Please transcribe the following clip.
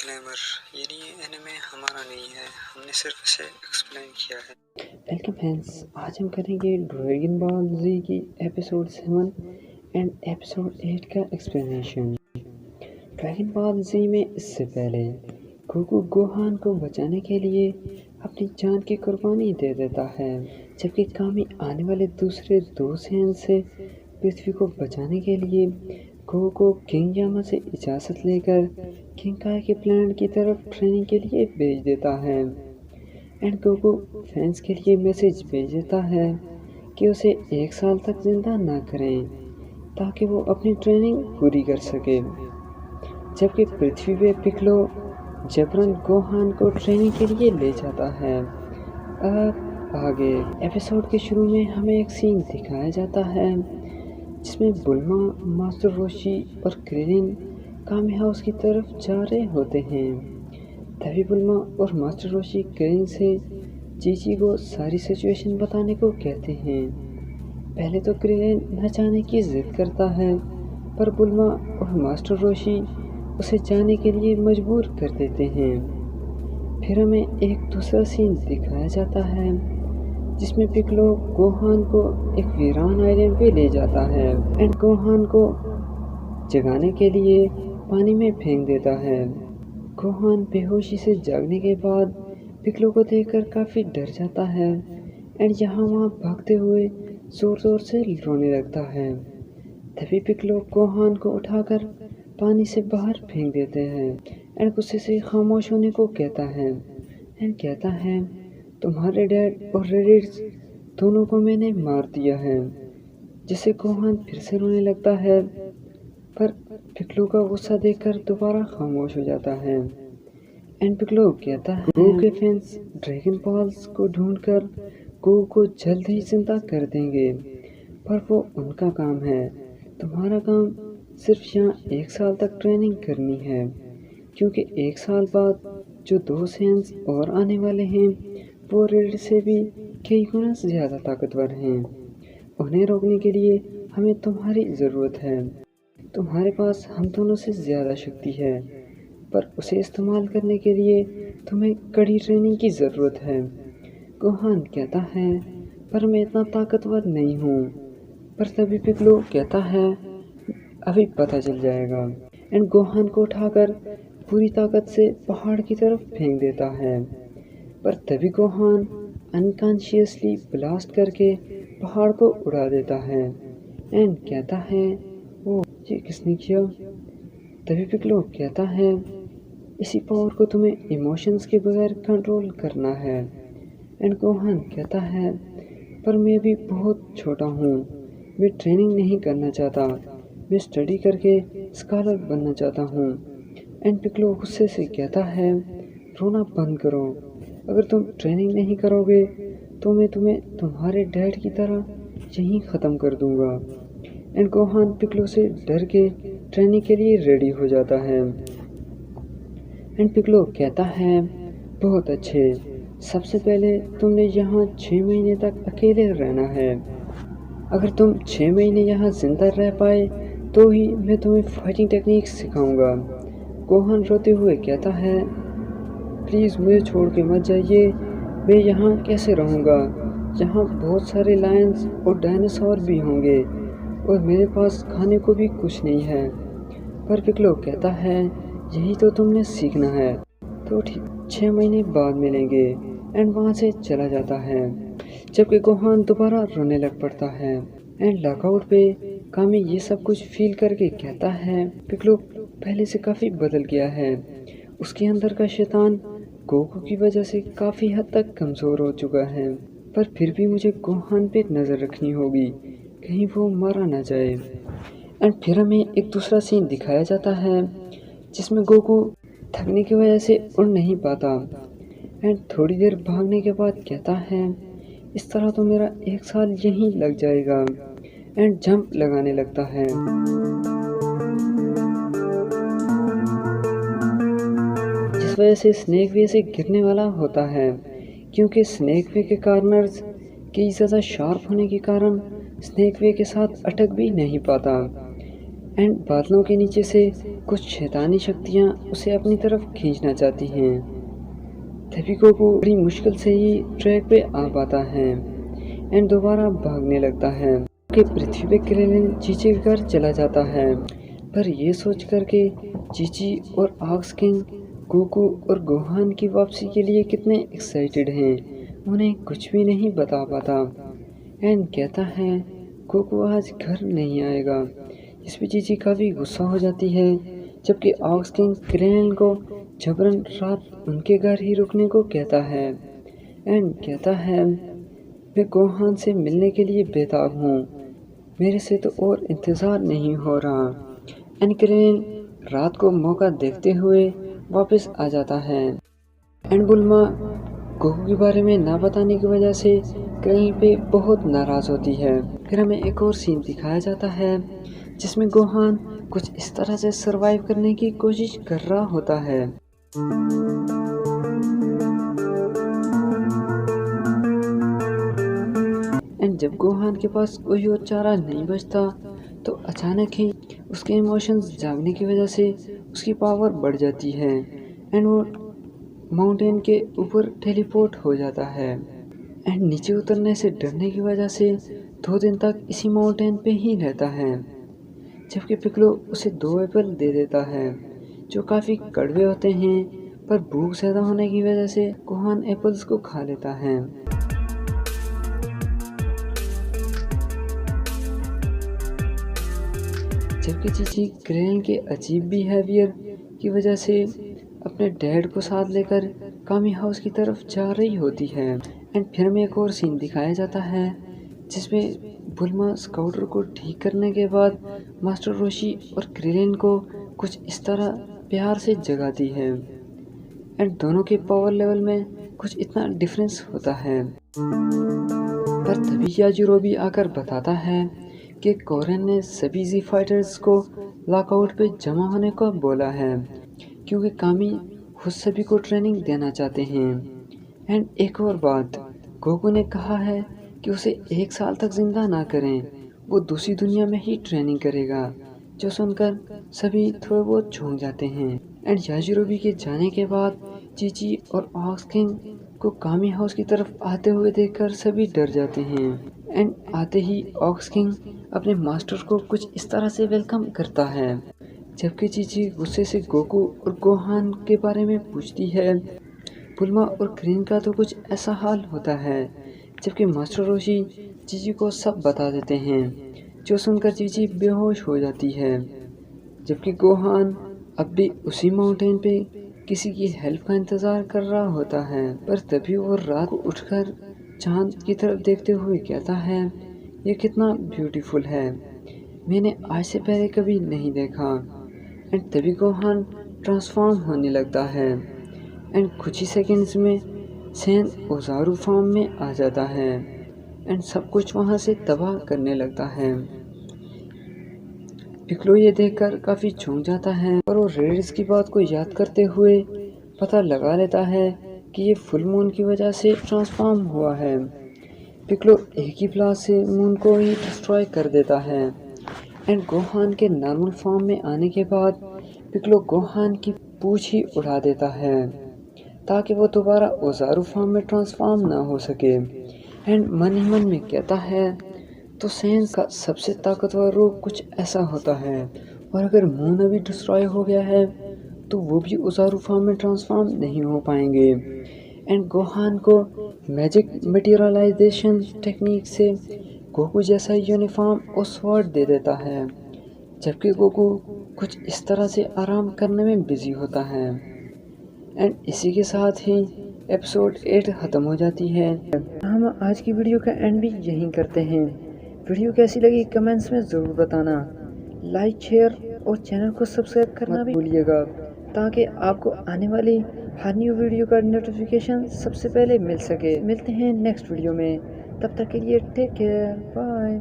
Disclaimer, ये anime हमारा नहीं है, हमने सिर्फ इसे एक्सप्लेन किया है। वेलकम फ्रेंड्स, आज हम करेंगे ड्रैगन बॉल जी की एपिसोड 7 एंड एपिसोड 8 का एक्सप्लेनेशन। ड्रैगन बॉल जी में इससे पहले गोकू गोहान को बचाने के लिए अपनी जान की कुर्बानी दे देता है, जबकि कामी आने वाले दूसरे दो सैन से पृथ्वी को बचाने के लिए गोकू किंग यामा से इजाज़त लेकर किंग काय के प्लान की तरफ ट्रेनिंग के लिए भेज देता है। एंड गोकू फैंस के लिए मैसेज भेज देता है कि उसे 1 साल तक जिंदा ना करें ताकि वो अपनी ट्रेनिंग पूरी कर सके, जबकि पृथ्वी पे पिक्लो जबरन गोहान को ट्रेनिंग के लिए ले जाता है। अब आगे एपिसोड के शुरू में हमें एक सीन दिखाया जाता है जिसमें बुल्मा, मास्टर रोशी और क्रिलिन कामी हाउस की तरफ जा रहे होते हैं। तभी बुल्मा और मास्टर रोशी क्रिलिन से जीजी को सारी सिचुएशन बताने को कहते हैं। पहले तो क्रिलिन न जाने की जिद करता है, पर बुल्मा और मास्टर रोशी उसे जाने के लिए मजबूर कर देते हैं। फिर हमें एक दूसरा सीन दिखाया जाता है जिसमें पिक्लो गोहान को एक वीरान आइलैंड पे ले जाता है एंड गोहान को जगाने के लिए पानी में फेंक देता है। गोहान बेहोशी से जागने के बाद पिक्लो को देखकर काफ़ी डर जाता है एंड यहाँ वहाँ भागते हुए ज़ोर ज़ोर से रोने लगता है। तभी पिक्लो गोहान को उठाकर पानी से बाहर फेंक देते हैं एंड गुस्से से खामोश होने को कहता है एंड कहता है, तुम्हारे डैड और रेडिट्स दोनों को मैंने मार दिया है, जिससे गोहान फिर से रोने लगता है, पर पिक्लो का गुस्सा देखकर दोबारा खामोश हो जाता है। एंड पिक्लो कहता है गोकू के फैंस ड्रैगन बॉल्स को ढूंढकर गोकू को जल्द ही जिंदा कर देंगे, पर वो उनका काम है, तुम्हारा काम सिर्फ यहाँ 1 साल तक ट्रेनिंग करनी है, क्योंकि 1 साल बाद जो 2 सैन्स और आने वाले हैं वो रेड से भी कई गुना ज़्यादा ताकतवर हैं। उन्हें रोकने के लिए हमें तुम्हारी ज़रूरत है। तुम्हारे पास हम दोनों से ज़्यादा शक्ति है, पर उसे इस्तेमाल करने के लिए तुम्हें कड़ी ट्रेनिंग की ज़रूरत है। गोहान कहता है, पर मैं इतना ताकतवर नहीं हूँ। पर तभी पिक्लो कहता है, अभी पता चल जाएगा एंड गोहान को उठाकर पूरी ताकत से पहाड़ की तरफ फेंक देता है। पर तभी गोहान अनकॉन्शियसली ब्लास्ट करके पहाड़ को उड़ा देता है एंड कहता है, ओ ये किसने किया? तभी पिक्लो कहता है, इसी पावर को तुम्हें इमोशंस के बगैर कंट्रोल करना है। एंड गोहान कहता है, पर मैं भी बहुत छोटा हूँ, मैं ट्रेनिंग नहीं करना चाहता, मैं स्टडी करके स्कॉलर बनना चाहता हूँ। एंड पिक्लो गुस्से से कहता है, रोना बंद करो, अगर तुम ट्रेनिंग नहीं करोगे तो मैं तुम्हें तुम्हारे डैड की तरह यहीं ख़त्म कर दूँगा। एंड गोहान पिक्लो से डर के ट्रेनिंग के लिए रेडी हो जाता है। एंड पिक्लो कहता है, बहुत अच्छे, सबसे पहले तुमने यहाँ 6 महीने तक अकेले रहना है। अगर तुम 6 महीने यहाँ जिंदा रह पाए तो ही मैं तुम्हें फाइटिंग टेक्निक सिखाऊंगा। गोहान रोते हुए कहता है, प्लीज़ मुझे छोड़ के मत जाइए, मैं यहाँ कैसे रहूँगा? यहाँ बहुत सारे लायंस और डायनासोर भी होंगे और मेरे पास खाने को भी कुछ नहीं है। पर पिक्लो कहता है, यही तो तुमने सीखना है, तो ठीक 6 महीने बाद मिलेंगे। एंड वहाँ से चला जाता है, जबकि गोहान दोबारा रोने लग पड़ता है। एंड लॉकआउट पे कामी ये सब कुछ फील करके कहता है, पिक्लो पहले से काफ़ी बदल गया है, उसके अंदर का शैतान गोकू की वजह से काफ़ी हद तक कमज़ोर हो चुका है, पर फिर भी मुझे गोहान पे नज़र रखनी होगी, कहीं वो मारा ना जाए। एंड फिर हमें एक दूसरा सीन दिखाया जाता है जिसमें गोकू थकने की वजह से उड़ नहीं पाता एंड थोड़ी देर भागने के बाद कहता है, इस तरह तो मेरा 1 साल यहीं लग जाएगा। एंड जंप लगाने लगता है। जिस वजह से स्नेक वे से गिरने वाला होता है, क्योंकि स्नेक वे के कार्नर्स की ज़्यादा शार्प होने के कारण स्नेक वे के साथ अटक भी नहीं पाता। एंड बादलों के नीचे से कुछ शैतानी शक्तियाँ उसे अपनी तरफ खींचना चाहती हैं। तभी गोकू बड़ी मुश्किल से ही ट्रैक पे आ पाता है एंड दोबारा भागने लगता है कि पृथ्वी पे क्रेलिन चीची के घर चला जाता है। पर ये सोच कर के चीची और ऑक्स किंग गोकू और गोहान की वापसी के लिए कितने एक्साइटेड हैं, उन्हें कुछ भी नहीं बता पाता एंड कहता है गोकू आज घर नहीं आएगा। इस पे चीची काफ़ी गुस्सा हो जाती है, जबकि ऑक्स किंग क्रेलिन को जबरन रात उनके घर ही रुकने को कहता है एंड कहता है मैं गोहान से मिलने के लिए बेताब हूँ, मेरे से तो और इंतज़ार नहीं हो रहा। एंड क्रेलिन रात को मौका देखते हुए वापस आ जाता है एंड बुल्मा गोकू के बारे में ना बताने की वजह से क्रेलिन पे बहुत नाराज़ होती है। फिर हमें एक और सीन दिखाया जाता है जिसमें गोहान कुछ इस तरह से सरवाइव करने की कोशिश कर रहा होता है। एंड जब गोहान के पास कोई और चारा नहीं बचता तो अचानक ही उसके इमोशंस जागने की वजह से उसकी पावर बढ़ जाती है एंड वो माउंटेन के ऊपर टेलीपोर्ट हो जाता है एंड नीचे उतरने से डरने की वजह से 2 दिन तक इसी माउंटेन पे ही रहता है। जबकि पिक्लो उसे 2 एप्पल दे देता है जो काफ़ी कड़वे होते हैं, पर भूख ज़्यादा होने की वजह से गोहान एप्पल्स को खा लेता है। जबकि चीची क्रेलिन के अजीब बिहेवियर की वजह से अपने डैड को साथ लेकर कामी हाउस की तरफ जा रही होती है एंड फिर में एक और सीन दिखाया जाता है जिसमें बुल्मा स्काउटर को ठीक करने के बाद मास्टर रोशी और क्रेलिन को कुछ इस तरह प्यार से जगाती है एंड दोनों के पावर लेवल में कुछ इतना डिफरेंस होता है। पर तभी याजिरोबी आकर बताता है कि कोरेन ने सभी जी फाइटर्स को लॉकआउट पे जमा होने को बोला है क्योंकि कामी खुद सभी को ट्रेनिंग देना चाहते हैं। एंड एक और बात, गोकू ने कहा है कि उसे 1 साल तक जिंदा ना करें, वो दूसरी दुनिया में ही ट्रेनिंग करेगा, जो सुनकर सभी थोड़े बहुत झूम जाते हैं। एंड याजिरोबी के जाने के बाद चीची और ऑक्स किंग को कामी हाउस की तरफ आते हुए देखकर सभी डर जाते हैं एंड आते ही ऑक्स किंग अपने मास्टर को कुछ इस तरह से वेलकम करता है, जबकि चीची गुस्से से गोकू और गोहान के बारे में पूछती है। बुल्मा और क्रेलिन का तो कुछ ऐसा हाल होता है, जबकि मास्टर रोशी चीची को सब बता देते हैं, जो सुनकर चीची बेहोश हो जाती है। जबकि गोहान अब भी उसी माउंटेन पे किसी की हेल्प का इंतज़ार कर रहा होता है, पर तभी वो रात को उठकर चांद की तरफ देखते हुए कहता है ये कितना ब्यूटीफुल है, मैंने आज से पहले कभी नहीं देखा। एंड तभी गोहान ट्रांसफॉर्म होने लगता है एंड कुछ ही सेकंड्स में सेन ओजारू फॉर्म में आ जाता है एंड सब कुछ वहाँ से तबाह करने लगता है। पिक्लो ये देखकर काफ़ी चौंक जाता है और वो रेडिस की बात को याद करते हुए पता लगा लेता है कि ये फुल मून की वजह से ट्रांसफॉर्म हुआ है। पिक्लो एक ही ब्लास्ट से मून को ही डिस्ट्रॉय कर देता है एंड गोहान के नॉर्मल फॉर्म में आने के बाद पिक्लो गोहान की पूंछ ही उड़ा देता है ताकि वो दोबारा ओजारू फॉर्म में ट्रांसफॉर्म ना हो सके एंड मन ही मन में कहता है तो सेन का सबसे ताकतवर रूप कुछ ऐसा होता है, और अगर मून अभी डिस्ट्रॉय हो गया है तो वो भी ओजारू फॉर्म में ट्रांसफॉर्म नहीं हो पाएंगे। एंड गोहान को मैजिक मटेरियलाइजेशन टेक्निक से गोकू जैसा यूनिफॉर्म और स्वॉर्ड दे देता है, जबकि गोकू कुछ इस तरह से आराम करने में बिजी होता है। एंड इसी के साथ ही एपिसोड 8 ख़त्म हो जाती है। हम आज की वीडियो का एंड भी यहीं करते हैं। वीडियो कैसी लगी कमेंट्स में ज़रूर बताना, लाइक शेयर और चैनल को सब्सक्राइब करना भी भूलिएगा ताकि आपको आने वाली हर न्यू वीडियो का नोटिफिकेशन सबसे पहले मिल सके। मिलते हैं नेक्स्ट वीडियो में, तब तक के लिए टेक केयर, बाय।